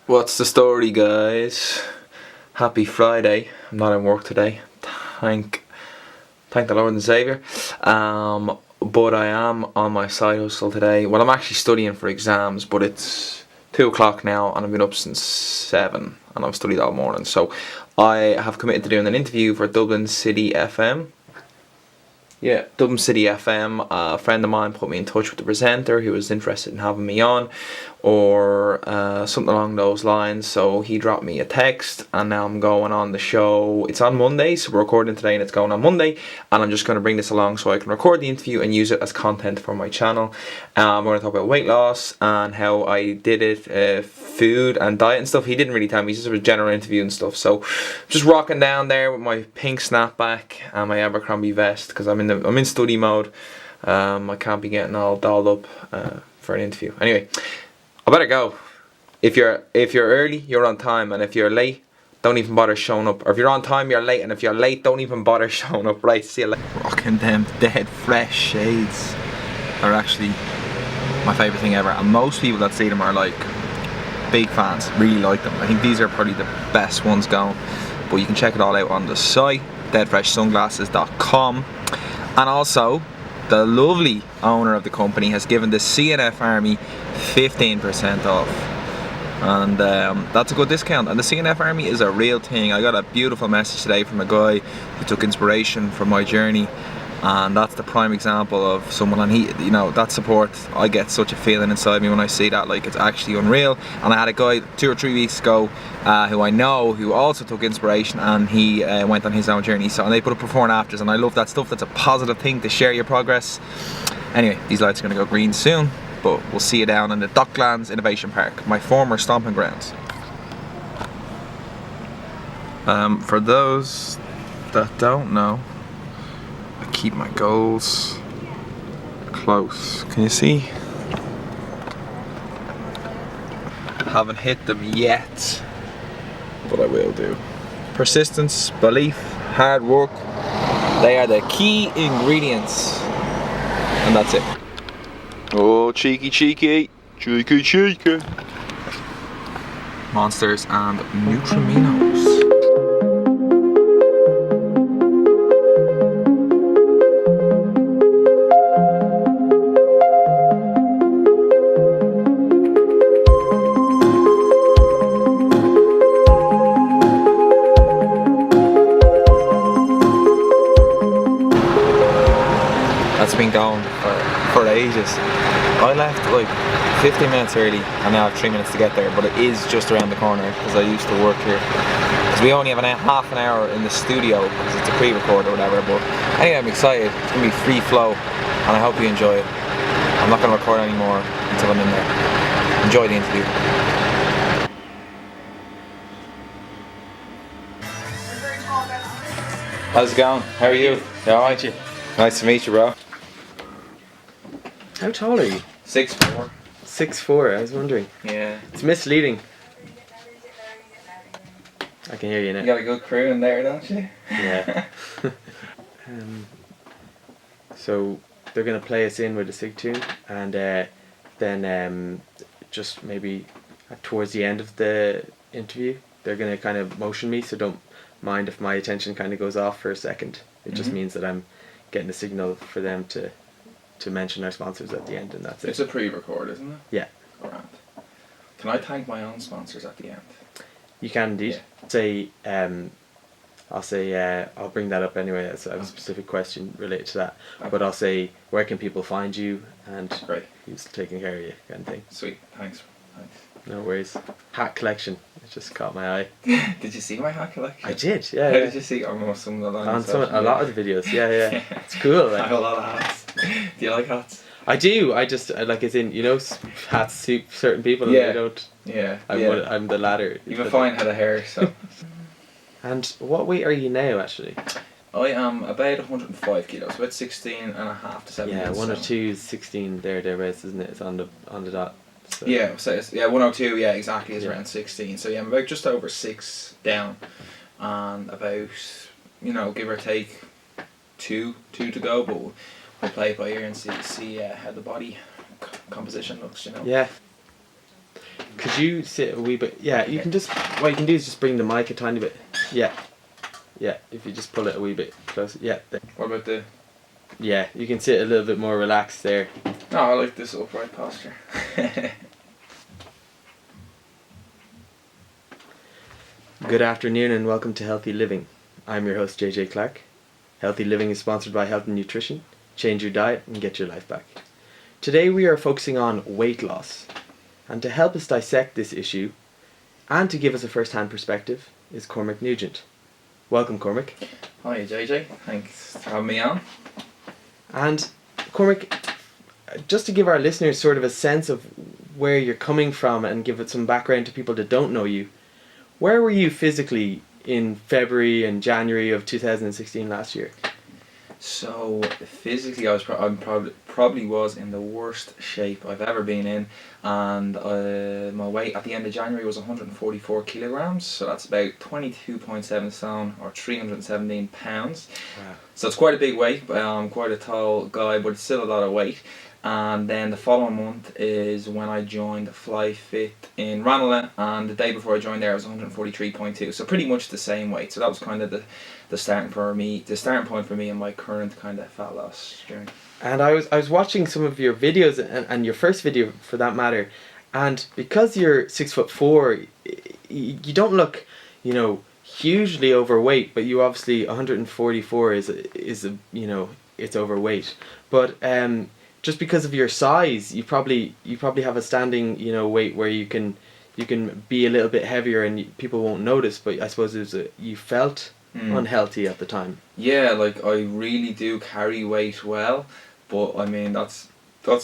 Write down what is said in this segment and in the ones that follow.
What's the story, guys? Happy Friday. I'm not in work today. Thank the Lord and Saviour. But I am on my side hustle today. Well, I'm actually studying for exams, but it's 2 o'clock now and I've been up since 7 and I've studied all morning. So I have committed to doing an interview for Dublin City FM. Yeah, Dublin City FM. A friend of mine put me in touch with the presenter who was interested in having me on, or something along those lines. So he dropped me a text, and now I'm going on the show. It's on Monday, so we're recording today, and it's going on Monday. And I'm just going to bring this along so I can record the interview and use it as content for my channel. We're going to talk about weight loss and how I did it, food and diet and stuff. He didn't really tell me; it's just a general interview and stuff. So just rocking down there with my pink snapback and my Abercrombie vest because I'm in study mode. I can't be getting all dolled up for an interview. Anyway, I better go. If you're early, you're on time, and if you're late, don't even bother showing up. Or if you're on time, you're late, and if you're late, don't even bother showing up. Right, see you later. Rocking them dead fresh shades are actually my favourite thing ever, and most people that see them are like big fans, really like them. I think these are probably the best ones going, but you can check it all out on the site, deadfreshsunglasses.com. And also, the lovely owner of the company has given the CNF Army 15% off. And that's a good discount. And the CNF Army is a real thing. I got a beautiful message today from a guy who took inspiration from my journey. And that's the prime example of someone, and he, you know, that support, I get such a feeling inside me when I see that, like, it's actually unreal. And I had a guy 2 or 3 weeks ago who I know, who also took inspiration, and he went on his own journey. So, and they put up before and afters, and I love that stuff. That's a positive thing to share your progress. Anyway, these lights are going to go green soon, but we'll see you down in the Docklands Innovation Park, my former stomping grounds. For those that don't know, I keep my goals close. Can you see? Haven't hit them yet, but I will do. Persistence, belief, hard work, they are the key ingredients. And that's it. Oh, cheeky. Monsters and Neutraminos. That's been going for ages. I left like 15 minutes early and now I have 3 minutes to get there, but it is just around the corner because I used to work here. Because we only have half an hour in the studio because it's a pre-record or whatever, but anyway, I'm excited. It's going to be free flow and I hope you enjoy it. I'm not going to record anymore until I'm in there. Enjoy the interview. How's it going? How are you? You alright? Nice to meet you, bro. How tall are you? 6'4". 6'4", I was wondering. Yeah. It's misleading. I can hear you now. You got a good crew in there, don't you? Yeah. So they're going to play us in with a SIG tune, and then just maybe towards the end of the interview they're going to kind of motion me, so don't mind if my attention kind of goes off for a second. It just means that I'm getting a signal for them to mention our sponsors at the end, and that's it. It's a pre-record, isn't it? Yeah. Grand. Can I thank my own sponsors at the end? You can indeed. Yeah. Say, I'll bring that up anyway. I have a specific question related to that. Okay. But I'll say, where can people find you, and Great. who's taking care of you, kind of thing. Sweet. Thanks. No worries. Hat collection. It just caught my eye. Did you see my hat collection? I did. Yeah. How yeah. did you see almost some of the lines? On a lot of the videos. Yeah. It's cool. I have a lot of hats. Do you like hats? I do. I just like, as in, hats suit certain people. Yeah. And I don't. Yeah. I'm the latter. You have a fine head of hair, so. And what weight are you now, actually? I am about 105 kilos, about 16 and a half to 17. Yeah, 102 is 16 thereabouts, isn't it? It's on the dot. So. Yeah, so it's, 102. Yeah, exactly. Is Yeah. around 16. So yeah, I'm about just over 6 down, and about give or take two to go. But we'll play it by ear and see how the body composition looks. Yeah. could you sit a wee bit? Yeah, you can just, what you can do is just bring the mic a tiny bit. Yeah. Yeah, if you just pull it a wee bit closer. Yeah. There. What about the... Yeah, you can sit a little bit more relaxed there. No, I like this upright posture. Good afternoon and welcome to Healthy Living. I'm your host JJ Clarke. Healthy Living is sponsored by Health and Nutrition. Change your diet and get your life back. Today we are focusing on weight loss. And to help us dissect this issue and to give us a first-hand perspective is Cormac Nugent. Welcome, Cormac. Hi JJ, thanks for having me on. And Cormac, just to give our listeners sort of a sense of where you're coming from and give it some background to people that don't know you, where were you physically in February and January of 2016 last year? So physically, I probably was in the worst shape I've ever been in, and my weight at the end of January was 144 kilograms. So that's about 22.7 stone or 317 pounds. Wow. So it's quite a big weight. I'm quite a tall guy, but it's still a lot of weight. And then the following month is when I joined Fly Fit in Ranelagh, and the day before I joined there I was 143.2, so pretty much the same weight. So that was kind of the starting point for me in my current kind of fat loss journey. And I was watching some of your videos and your first video for that matter, and because you're 6'4", you don't look, hugely overweight, but you obviously 144 is it's overweight, but just because of your size, you probably have a standing weight where you can be a little bit heavier and people won't notice. But I suppose you felt unhealthy at the time. Yeah, like I really do carry weight well, but I mean that's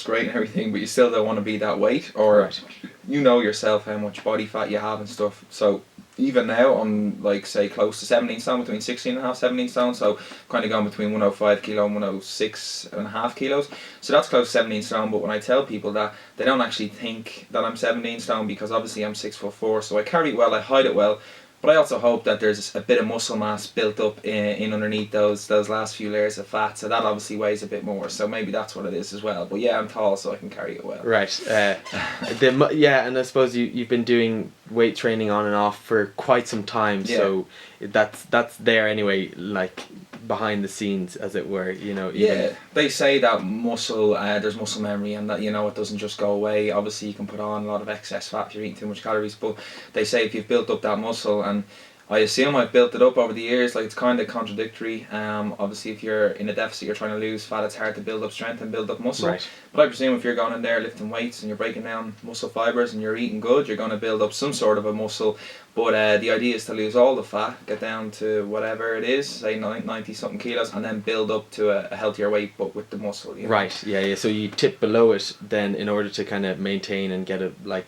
great and everything, but you still don't want to be that weight, or right. You know yourself how much body fat you have and stuff. So even now I'm like say close to 17 stone, between 16.5 17 stone, so kind of going between 105 kilo and 106.5 kilos, so that's close to 17 stone. But when I tell people that, they don't actually think that I'm 17 stone, because obviously I'm 6'4", so I carry it well, I hide it well, but I also hope that there's a bit of muscle mass built up in underneath those last few layers of fat, so that obviously weighs a bit more, so maybe that's what it is as well. But yeah, I'm tall, so I can carry it well. Right. And I suppose you've been doing weight training on and off for quite some time, yeah. So that's there anyway, like behind the scenes, as it were, even. Yeah, they say that muscle, there's muscle memory, and that it doesn't just go away. Obviously you can put on a lot of excess fat if you're eating too much calories, but they say if you've built up that muscle, and I assume I've built it up over the years, like it's kind of contradictory. Obviously if you're in a deficit, you're trying to lose fat, it's hard to build up strength and build up muscle. Right. But I presume if you're going in there lifting weights and you're breaking down muscle fibres and you're eating good, you're going to build up some sort of a muscle. But the idea is to lose all the fat, get down to whatever it is, say 90 something kilos, and then build up to a healthier weight, but with the muscle. Right. Yeah. So you tip below it then in order to kind of maintain and get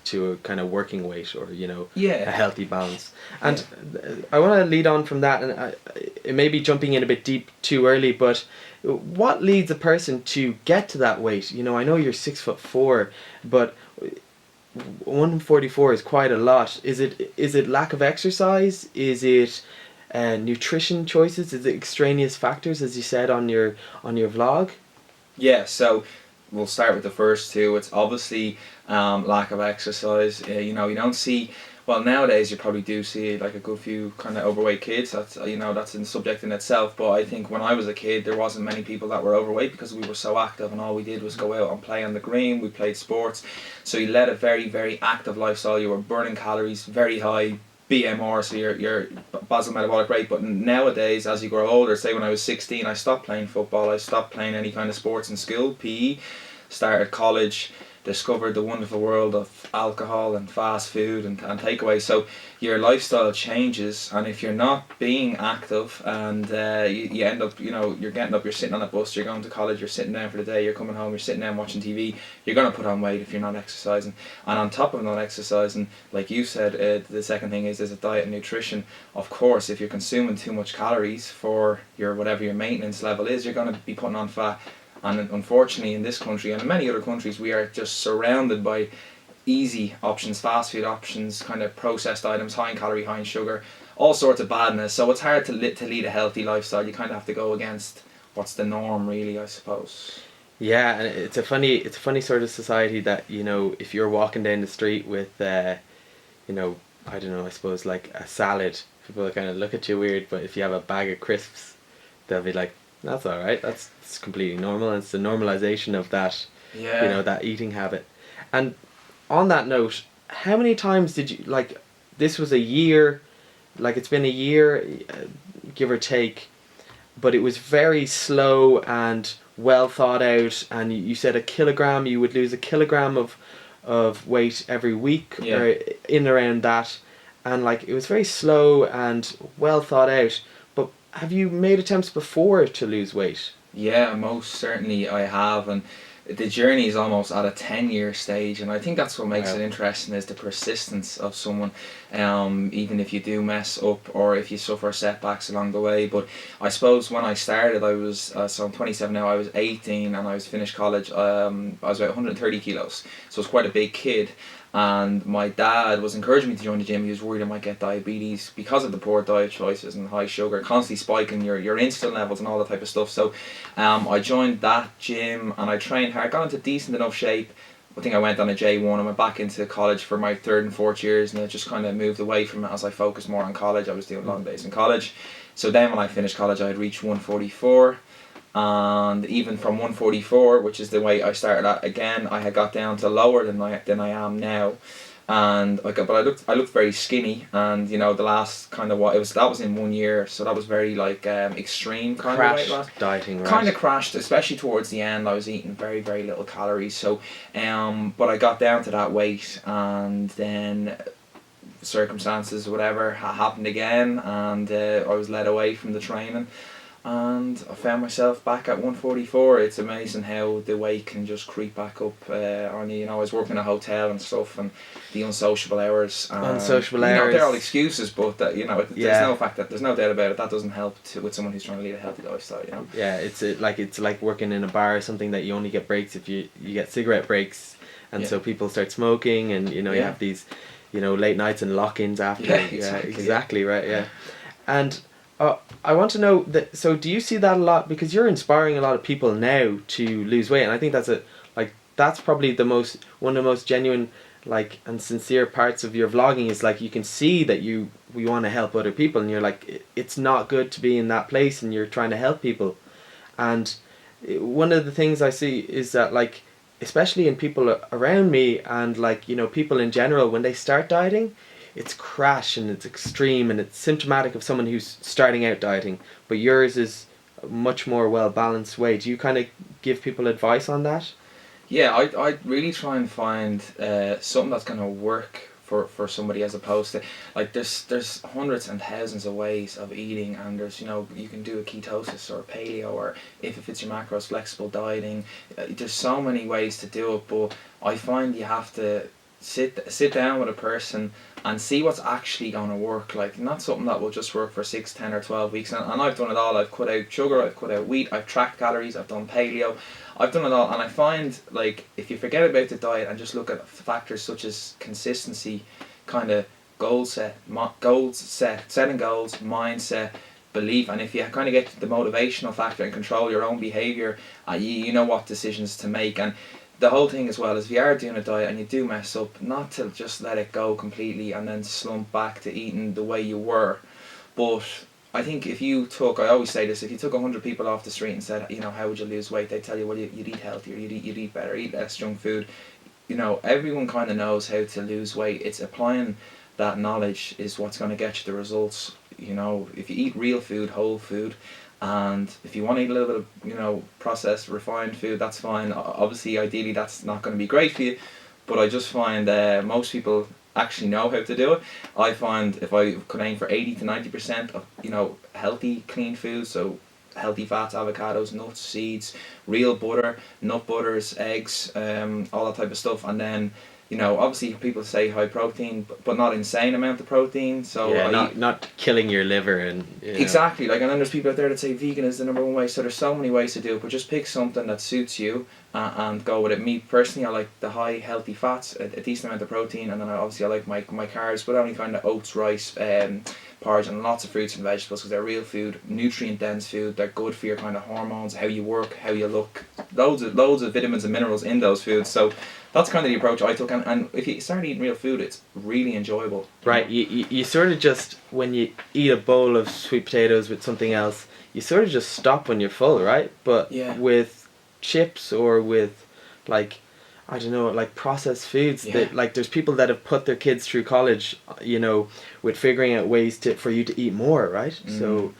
to a kind of working weight, or a healthy balance. And I want to lead on from that, and it may be jumping in a bit deep too early, but what leads a person to get to that weight? I know you're 6'4", but 144 is quite a lot. Is it lack of exercise? Is it nutrition choices? Is it extraneous factors, as you said on your vlog? Yeah, so we'll start with the first two. It's obviously lack of exercise. You don't see. Well, nowadays you probably do see like a good few kind of overweight kids. That's that's a subject in itself. But I think when I was a kid, there wasn't many people that were overweight, because we were so active and all we did was go out and play on the green. We played sports, so you led a very, very active lifestyle. You were burning calories, very high BMR, so your basal metabolic rate. But nowadays, as you grow older, say when I was 16, I stopped playing football. I stopped playing any kind of sports in school, PE. Started college. Discovered the wonderful world of alcohol and fast food and takeaway. So your lifestyle changes, and if you're not being active, and you end up, you're getting up, you're sitting on a bus, you're going to college, you're sitting down for the day, you're coming home, you're sitting down watching TV, you're going to put on weight if you're not exercising. And on top of not exercising, like you said, the second thing is a diet and nutrition. Of course, if you're consuming too much calories for your whatever your maintenance level is, you're going to be putting on fat. And unfortunately in this country and in many other countries, we are just surrounded by easy options, fast food options, kind of processed items, high in calorie, high in sugar, all sorts of badness. So it's hard to lead a healthy lifestyle. You kind of have to go against what's the norm, really, I suppose. Yeah, and it's a funny sort of society that, you know, if you're walking down the street with you know, I don't know, I suppose like a salad, people kind of look at you weird, but if you have a bag of crisps, they'll be like, that's all right. That's completely normal. And it's the normalization of that, you Yeah. know, that eating habit. And on that note, how many times did you like? This was a year, like it's been a year, give or take, but it was very slow and well thought out. And you said a kilogram, you would lose a kilogram of weight every week, Yeah. or in around that, and like it was very slow and well thought out. But have you made attempts before to lose weight? Yeah, most certainly I have, and the journey is almost at a 10-year stage, and I think that's what makes Wow. it interesting is the persistence of someone, even if you do mess up or if you suffer setbacks along the way. But I suppose when I started, I was, so I'm 27 now, I was 18 and I was finished college, I was about 130 kilos, so I was quite a big kid. And my dad was encouraging me to join the gym. He was worried I might get diabetes because of the poor diet choices and high sugar, constantly spiking your insulin levels and all that type of stuff. So I joined that gym and I trained hard. I got into decent enough shape. I think I went on a J1 and went back into college for my third and fourth years, and I just kind of moved away from it as I focused more on college. I was doing long days in college. So then when I finished college, I had reached 144. And even from 144, which is the weight I started at, again I had got down to lower than I am now, and I looked very skinny, and you know the last kind of what it was, that was in 1 year, so that was very like extreme kind of weight Crash loss. dieting, right? Kind of crashed, especially towards the end. I was eating very very little calories, so but I got down to that weight, and then circumstances whatever happened again, and I was led away from the training, and I found myself back at 144. It's amazing how the weight can just creep back up on you. You know, I was working in a hotel and stuff, and the unsociable hours. Unsociable you know, hours. they're all excuses, but that you know, Yeah. there's no doubt about it. That doesn't help with someone who's trying to lead a healthy lifestyle. You know. Yeah, it's like working in a bar or something that you only get breaks if you get cigarette breaks, and Yeah. so people start smoking, and you know you Yeah. have these, you know, late nights and lock-ins after. Yeah, exactly. Exactly right. Yeah, and I want to know that. So do you see that a lot, because you're inspiring a lot of people now to lose weight, and I think that's probably one of the most genuine like and sincere parts of your vlogging is like you can see that we want to help other people, and you're like it's not good to be in that place, and you're trying to help people. And one of the things I see is that like especially in people around me, and like you know people in general, when they start dieting, it's crash and it's extreme and it's symptomatic of someone who's starting out dieting, but yours is a much more well balanced way. Do you kind of give people advice on that? Yeah, I really try and find something that's gonna work for somebody, as opposed to like there's hundreds and thousands of ways of eating, and there's you know you can do a ketosis or a paleo, or if it fits your macros, flexible dieting. There's so many ways to do it, but I find you have to sit down with a person and see what's actually going to work. Like, not something that will just work for 6, 10 or 12 weeks. And I've done it all. I've cut out sugar, I've cut out wheat, I've tracked calories, I've done paleo, I've done it all. And I find, like, if you forget about the diet and just look at factors such as consistency, kind of setting goals, mindset, belief, and if you kind of get the motivational factor and control your own behaviour, you know what decisions to make. And the whole thing as well is, if you are doing a diet and you do mess up, not to just let it go completely and then slump back to eating the way you were. But I think if you took, I always say this, if you took 100 people off the street and said, you know, how would you lose weight, they'd tell you, well, you'd eat healthier, you'd eat better, eat less junk food. You know, everyone kind of knows how to lose weight. It's applying that knowledge is what's going to get you the results. You know, if you eat real food, whole food, and if you want to eat a little bit of, you know, processed, refined food, that's fine. Obviously, ideally, that's not going to be great for you, but I just find most people actually know how to do it. I find if I could aim for 80 to 90% of, you know, healthy, clean food, so healthy fats, avocados, nuts, seeds, real butter, nut butters, eggs, all that type of stuff, and then, you know, obviously people say high protein, but not insane amount of protein. So yeah, not killing your liver and exactly. Like, and then there's people out there that say vegan is the number one way. So there's so many ways to do it, but just pick something that suits you and go with it. Me personally, I like the high healthy fats, a decent amount of protein, and then I like my carbs, but only kind of oats, rice, porridge, and lots of fruits and vegetables because they're real food, nutrient dense food. They're good for your kind of hormones, how you work, how you look. Loads of vitamins and minerals in those foods. So that's kind of the approach I took, and if you start eating real food, it's really enjoyable. Right, you sort of just, when you eat a bowl of sweet potatoes with something else, you sort of just stop when you're full, right? But with chips or with, like, I don't know, like processed foods, that, like, there's people that have put their kids through college, you know, with figuring out ways for you to eat more, right? So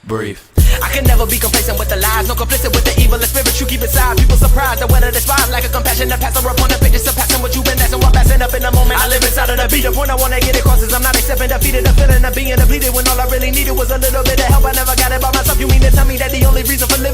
breathe. I can never be complacent with the lies, no complicit with the evil and spirit you keep inside. People surprised at whether they spine like a compassionate pastor upon the pages, surpassing what you've been asking while passing up in the moment. I live inside of the beat. The point I wanna get across is I'm not accepting defeated, the feeling of being depleted when all I really needed was a little bit of help. I never got it by myself. You mean to tell me that the only reason for living